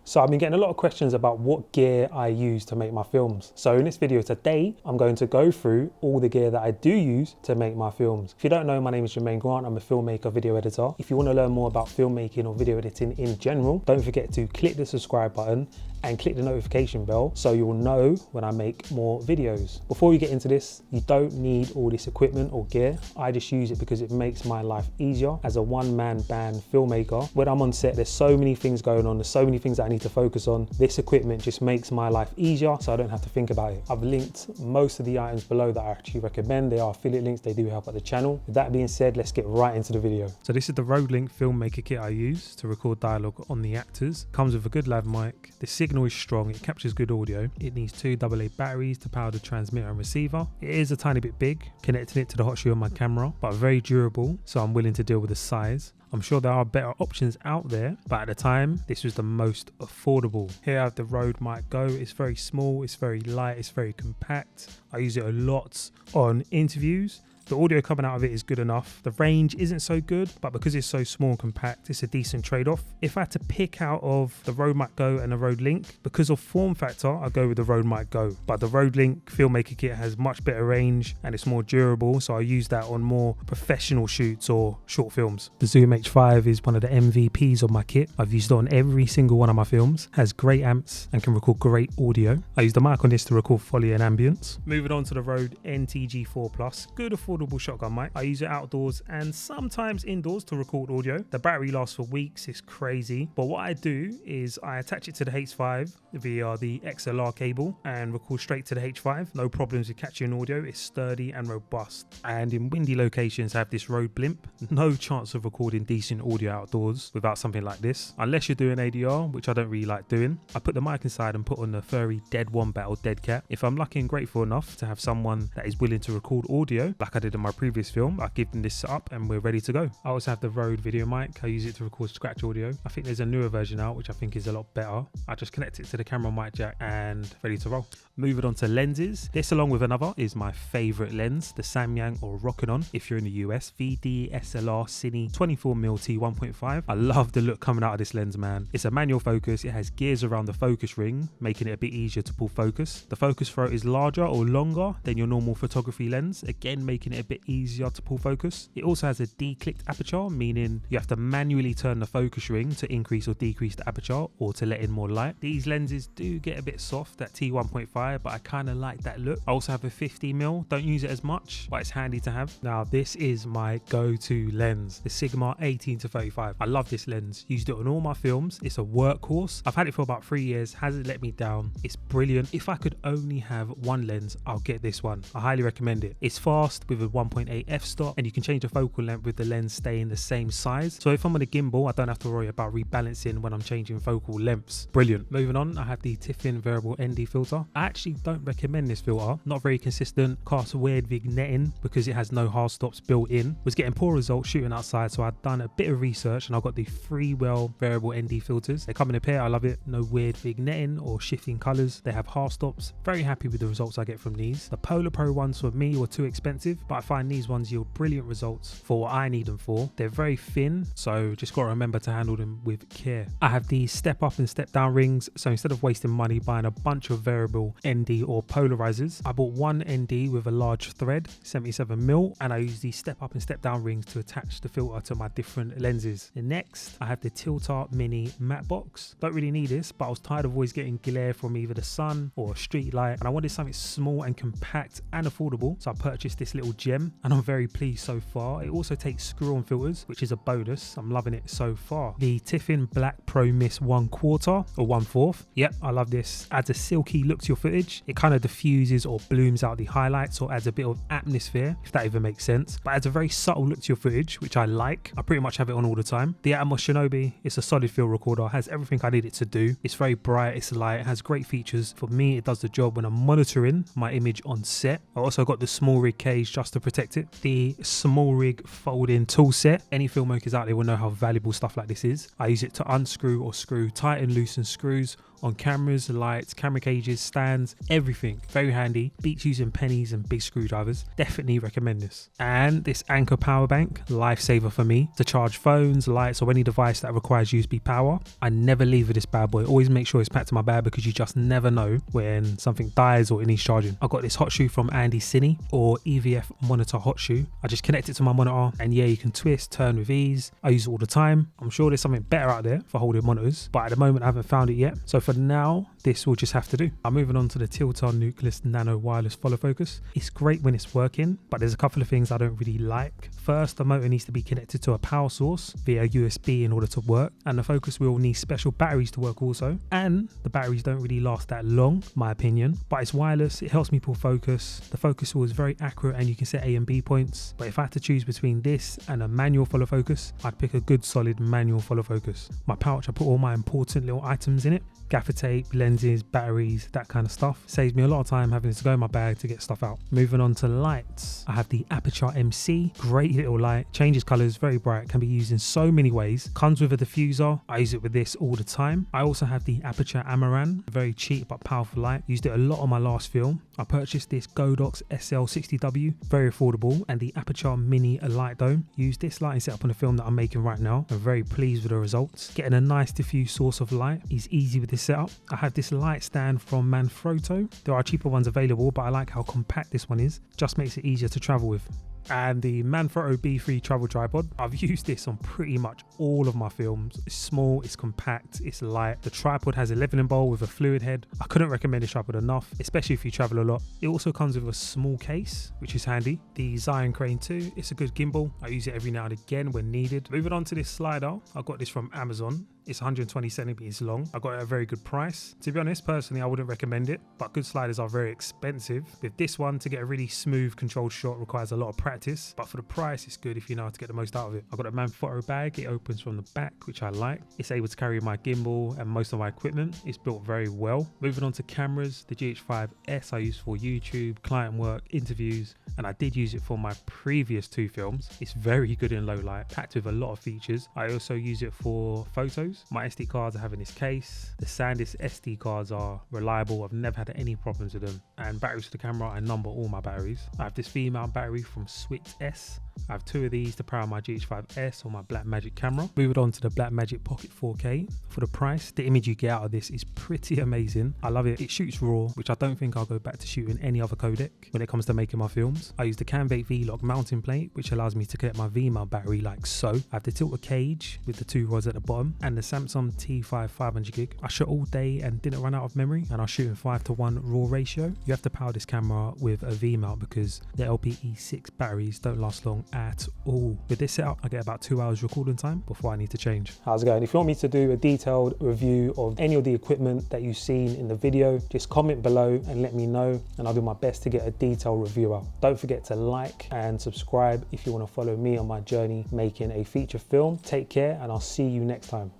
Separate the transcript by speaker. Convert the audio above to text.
Speaker 1: So I've been getting a lot of questions about what gear I use to make my films. So in this video today, I'm going to go through all the gear that I do use to make my films. If you don't know, my name is Jermaine Grant. I'm a filmmaker, video editor. If you want to learn more about filmmaking or video editing in general, don't forget to click the subscribe button and click the notification bell so you will know when I make more videos. Before we get into this, you don't need all this equipment or gear. I just use it because it makes my life easier. As a one-man band filmmaker, when I'm on set, there's so many things going on. There's so many things that I need to focus on. This equipment just makes my life easier so I don't have to think about it. I've linked most of the items below that I actually recommend. They are affiliate links. They do help out the channel. With that being said, let's get right into the video. So this is the Rode Link Filmmaker kit I use to record dialogue on the actors. Comes with a good lav mic. The signal is strong, it captures good audio. It needs two AA batteries to power the transmitter and receiver. It is a tiny bit big, connecting it to the hot shoe on my camera, but very durable, so I'm willing to deal with the size. I'm sure there are better options out there, but at the time, this was the most affordable. Here I have the Rode Mic Go. It's very small, it's very light, it's very compact. I use it a lot on interviews. The audio coming out of it is good enough. The range isn't so good, but because it's so small and compact, it's a decent trade-off. If I had to pick out of the Rode Mic Go and the Rode Link, because of form factor, I go with the Rode Mic Go. But the Rode Link Filmmaker kit has much better range and it's more durable, so I use that on more professional shoots or short films. The Zoom H5 is one of the MVPs of my kit. I've used it on every single one of my films. Has great amps and can record great audio. I use the mic on this to record Foley and ambience. Moving on to the Rode NTG4 Plus, good affordable shotgun mic. I use it outdoors and sometimes indoors to record audio. The battery lasts for weeks, it's crazy. But what I do is I attach it to the H5 via the XLR cable and record straight to the H5. No problems with catching audio, it's sturdy and robust. And in windy locations I have this Rode Blimp. No chance of recording decent audio outdoors without something like this. Unless you're doing ADR, which I don't really like doing. I put the mic inside and put on the furry dead wombat or dead cat. If I'm lucky and grateful enough to have someone that is willing to record audio, like I did in my previous film, I give them this setup and we're ready to go. I also have the Rode video mic. I use it to record scratch audio. I think there's a newer version out which I think is a lot better. I just connect it to the camera mic jack and ready to roll. Moving on to lenses. This along with another is my favorite lens, the Samyang or Rokinon if you're in the US, VD SLR Cine 24mm T1.5. I love the look coming out of this lens, man. It's a manual focus. It has gears around the focus ring, making it a bit easier to pull focus. The focus throat is larger or longer than your normal photography lens, again making it a bit easier to pull focus. It also has a declicked aperture, meaning you have to manually turn the focus ring to increase or decrease the aperture or to let in more light. These lenses do get a bit soft at T1.5, but I kind of like that look. I also have a 50mm, don't use it as much, but it's handy to have. Now this is my go-to lens, the Sigma 18-35. I love this lens, used it on all my films. It's a workhorse. I've had it for about 3 years, hasn't let me down. It's brilliant. If I could only have one lens, I'll get this one. I highly recommend it. It's fast with a 1.8 f-stop and you can change the focal length with the lens staying the same size. So if I'm on a gimbal, I don't have to worry about rebalancing when I'm changing focal lengths. Brilliant. Moving on, I have the Tiffin variable ND filter. I actually don't recommend this filter. Not very consistent, casts weird vignetting because it has no hard stops built in. Was getting poor results shooting outside, so I'd done a bit of research and I got the Freewell variable ND filters. They come in a pair, I love it. No weird vignetting or shifting colors. They have hard stops. Very happy with the results I get from these. The Polar Pro ones for me were too expensive, but I find these ones yield brilliant results for what I need them for. They're very thin, so just gotta remember to handle them with care. I have these step up and step down rings, so instead of wasting money buying a bunch of variable ND or polarizers, I bought one ND with a large thread, 77mm, and I use these step up and step down rings to attach the filter to my different lenses. And next, I have the Tiltar Mini matte box. Don't really need this, but I was tired of always getting glare from either the sun or a street light, and I wanted something small and compact and affordable, so I purchased this little gem and I'm very pleased so far. It also takes screw-on filters, which is a bonus. I'm loving it so far. The Tiffin Black Pro Mist 1/4 or 1/4. Yep, I love this. Adds a silky look to your footage. It kind of diffuses or blooms out the highlights or adds a bit of atmosphere, if that even makes sense. But adds a very subtle look to your footage, which I like. I pretty much have it on all the time. The Atomos Shinobi, it's a solid field recorder, has everything I need it to do. It's very bright, it's light, it has great features. For me, it does the job when I'm monitoring my image on set. I also got the small rig cage just to protect it. The small rig fold-in tool set. Any filmmakers out there will know how valuable stuff like this is. I use it to unscrew or screw tight and loosen screws on cameras, lights, camera cages, stands, everything. Very handy. Beats using pennies and big screwdrivers. Definitely recommend this. And this Anker power bank, lifesaver for me to charge phones, lights, or any device that requires USB power. I never leave with this bad boy. Always make sure it's packed in my bag because you just never know when something dies or it needs charging. I got this hot shoe from Andy Cine, or EVF monitor hot shoe. I just connect it to my monitor, and yeah, you can twist, turn with ease. I use it all the time. I'm sure there's something better out there for holding monitors, but at the moment I haven't found it yet. So for now, this will just have to do. I'm moving on to the Tiltar Nucleus Nano wireless follow focus. It's great when it's working, but there's a couple of things I don't really like. First, the motor needs to be connected to a power source via USB in order to work, and the focus wheel needs special batteries to work also, and the batteries don't really last that long, my opinion. But it's wireless, it helps me pull focus. The focus wheel is very accurate and you can set A and B points, but if I had to choose between this and a manual follow focus, I'd pick a good solid manual follow focus. My pouch, I put all my important little items in it: gaffer tape, lenses, batteries, that kind of stuff. Saves me a lot of time having to go in my bag to get stuff out. Moving on to lights, I have the Aperture MC. Great little light, changes colors, very bright, can be used in so many ways. Comes with a diffuser. I use it with this all the time. I also have the Aperture Amaran, very cheap but powerful light. Used it a lot on my last film. I purchased this Godox SL60W, very affordable, and the Aperture Mini Light Dome. Use this lighting setup on the film that I'm making right now. I'm very pleased with the results. Getting a nice diffuse source of light is easy with this setup. I have this light stand from Manfrotto. There are cheaper ones available, but I like how compact this one is. Just makes it easier to travel with. And the Manfrotto B3 travel tripod. I've used this on pretty much all of my films. It's small, it's compact, it's light. The tripod has a leveling bowl with a fluid head. I couldn't recommend this tripod enough, especially if you travel a lot. It also comes with a small case, which is handy. The Zion Crane 2, it's a good gimbal. I use it every now and again when needed. Moving on to this slider, I got this from Amazon. It's 120 centimeters long. I got it at a very good price. To be honest, personally, I wouldn't recommend it, but good sliders are very expensive. With this one, to get a really smooth controlled shot requires a lot of practice, but for the price, it's good if you know how to get the most out of it. I got a Manfrotto bag. It opens from the back, which I like. It's able to carry my gimbal and most of my equipment. It's built very well. Moving on to cameras, the GH5S I use for YouTube, client work, interviews, and I did use it for my previous 2 films. It's very good in low light, packed with a lot of features. I also use it for photos. My SD cards I have in this case. The SanDisk SD cards are reliable. I've never had any problems with them. And batteries for the camera, I number all my batteries. I have this V-mount battery from Switch S. I have 2 of these to power my GH5S or my Blackmagic camera. Moving on to the Blackmagic Pocket 4K. For the price, the image you get out of this is pretty amazing. I love it. It shoots RAW, which I don't think I'll go back to shooting any other codec when it comes to making my films. I use the Canvate V-Lock mounting plate, which allows me to connect my V-mount battery like so. I have the tilted cage with the 2 rods at the bottom, and the Samsung T5 500GB. I shot all day and didn't run out of memory, and I shoot in 5:1 RAW ratio. You have to power this camera with a V-mount because the LPE6 batteries don't last long at all. With this setup, I get about 2 hours recording time before I need to change. How's it going? If you want me to do a detailed review of any of the equipment that you've seen in the video, just comment below and let me know, and I'll do my best to get a detailed review out. Don't forget to like and subscribe if you want to follow me on my journey making a feature film. Take care, and I'll see you next time.